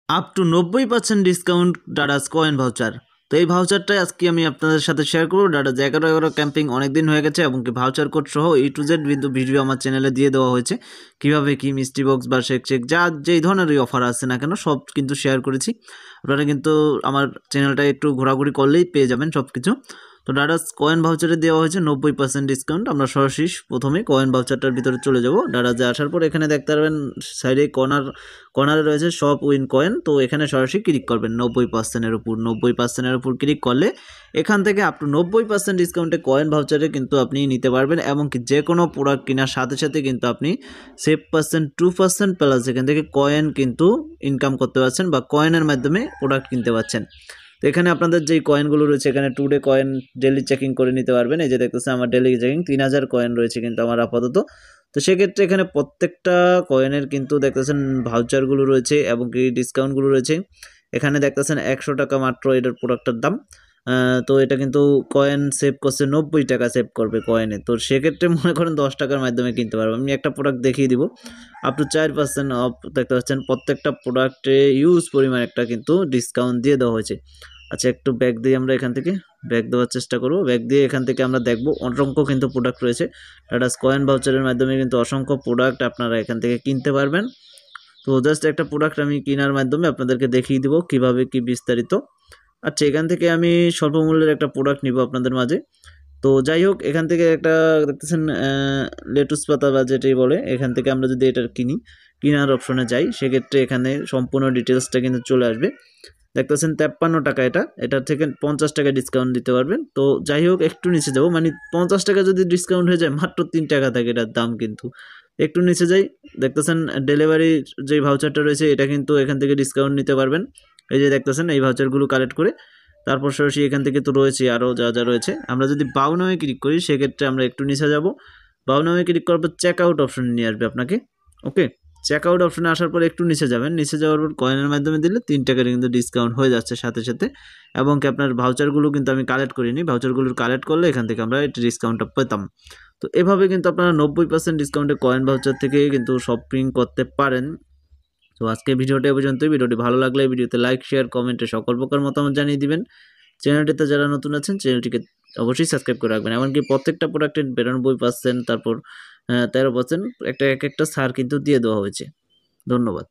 Up to 90% discount ডাডাস coin voucher. তো এই ভাউচারটাই আজকে আমি আপনাদের সাথে শেয়ার করবো। ডাডাস 11 ক্যাম্পিং অনেক দিন হয়ে গেছে এবং কি ভাউচার কোড সহ A to Z কিন্তু ভিডিও আমার চ্যানেলে দিয়ে দেওয়া হয়েছে। কীভাবে কি মিস্ট্রি বক্স বা শেক চেক যা যেই ধরনেরই অফার আছে না কেন সব কিন্তু শেয়ার করেছি। আপনারা কিন্তু আমার চ্যানেলটা একটু ঘোরাঘুরি করলেই পেয়ে যাবেন সব কিছু। তো ডাডাস কয়েন ভাউচারে দেওয়া হয়েছে 90% ডিসকাউন্ট। আমরা সরাসরি প্রথমে কয়েন ভাউচারটার ভিতরে চলে যাব। ডাডাসে আসার পর এখানে দেখতে পারবেন সাইডে কর্নারে রয়েছে শপ উইন কয়েন। তো এখানে সরাসরি ক্লিক করবেন 90%-এর উপর। 90%-এর উপর ক্লিক করলে এখান থেকে আপ টু 90% ডিসকাউন্টে কয়েন ভাউচারে কিন্তু আপনি নিতে পারবেন এবং কি যে কোনো প্রোডাক্ট কেনার সাথে সাথে কিন্তু আপনি 2% প্লাস এখান থেকে কয়েন কিন্তু ইনকাম করতে পারছেন বা কয়েনের মাধ্যমে প্রোডাক্ট কিনতে পারছেন। তো এখানে আপনাদের যেই কয়েনগুলো রয়েছে এখানে টুডে কয়েন ডেলি চেকিং করে নিতে পারবেন। এই যে দেখতেছেন আমার ডেলি চেকিং 3000 কয়েন রয়েছে কিন্তু আমার আপাতত। তো সেক্ষেত্রে এখানে প্রত্যেকটা কয়েনের কিন্তু দেখতেছেন ভাউচারগুলো রয়েছে এবং কি ডিসকাউন্টগুলো রয়েছে। এখানে দেখতেছেন 100 টাকা মাত্র এটার প্রোডাক্টের দাম। তো এটা কিন্তু কয়েন সেভ করছে 90 টাকা সেভ করবে কয়েনে। তো সেক্ষেত্রে মনে করেন 10 টাকার মাধ্যমে কিনতে পারবো। আমি একটা প্রোডাক্ট দেখিয়ে দিব। আপ টু 4% অফ দেখতে পাচ্ছেন। প্রত্যেকটা প্রোডাক্টে ইউজ পরিমাণ একটা কিন্তু ডিসকাউন্ট দিয়ে দেওয়া হয়েছে। আচ্ছা একটু ব্যাক দিয়ে আমরা এখান থেকে ব্যাক দেওয়ার চেষ্টা করব। ব্যাক দিয়ে এখান থেকে আমরা দেখব অসংখ্য কিন্তু প্রোডাক্ট রয়েছে। ডাডাস কয়েন ভাউচারের মাধ্যমে কিন্তু অসংখ্য প্রোডাক্ট আপনারা এখান থেকে কিনতে পারবেন। তো জাস্ট একটা প্রোডাক্ট আমি কেনার মাধ্যমে আপনাদেরকে দেখিয়ে দিব কিভাবে কি বিস্তারিত। আচ্ছা এখান থেকে আমি স্বল্প মূল্যের একটা প্রোডাক্ট নিব আপনাদের মাঝে। তো যাই হোক এখান থেকে একটা দেখতেছেন লেটুস পাতা বা যেটাই বলে, এখান থেকে আমরা যদি এটা কেনার অপশনে যাই সেক্ষেত্রে এখানে সম্পূর্ণ ডিটেলসটা কিন্তু চলে আসবে। দেখতেছেন 53 টাকা এটার থেকে 50 টাকা ডিসকাউন্ট দিতে পারবেন। তো যাই হোক একটু নিচে যাব, মানে 50 টাকা যদি ডিসকাউন্ট হয়ে যায় মাত্র 3 টাকা থাকে এটার দাম কিন্তু। একটু নিচে যাই, দেখতেছেন ডেলিভারি যে ভাউচারটা রয়েছে এটা কিন্তু এখান থেকে ডিসকাউন্ট নিতে পারবেন। এই যে দেখতেছেন এই ভাউচারগুলো কালেক্ট করে তারপর সরাসরি এখান থেকে তো রয়েছে আরও যা যা রয়েছে। আমরা যদি বাউ নামে ক্লিক করি সেক্ষেত্রে আমরা একটু নিচে যাব। বাউ নামে ক্লিক করার পর চেক আউট অপশন নিয়ে আসবে আপনাকে। ওকে, চেক আউট অপশনে আসার পর একটু নিচে যাবেন। নিচে যাওয়ার পর কয়েনের মাধ্যমে দিলে 3 টাকার কিন্তু ডিসকাউন্ট হয়ে যাচ্ছে সাথে সাথে। এবং কি আপনার ভাউচারগুলো কিন্তু আমি কালেক্ট করিনি, ভাউচারগুলো কালেক্ট করলে এখান থেকে আমরা এই ডিসকাউন্টটা পেতাম। তো এভাবে কিন্তু আপনারা 90% ডিসকাউন্টে কয়েন ভাউচার থেকে কিন্তু শপিং করতে পারেন। তো আজকে ভিডিওটা এ পর্যন্তই। ভিডিওটি ভালো লাগলে ভিডিওতে লাইক শেয়ার কমেন্টে সকল প্রকার মতামত জানিয়ে দিবেন। চ্যানেলটিতে যারা নতুন আছেন চ্যানেলটিকে অবশ্যই সাবস্ক্রাইব করে রাখবেন। এমনকি প্রত্যেকটা প্রোডাক্টের 92%, তারপর 13% একটা এক একটা ছাড় কিন্তু দিয়ে দেওয়া হয়েছে। ধন্যবাদ।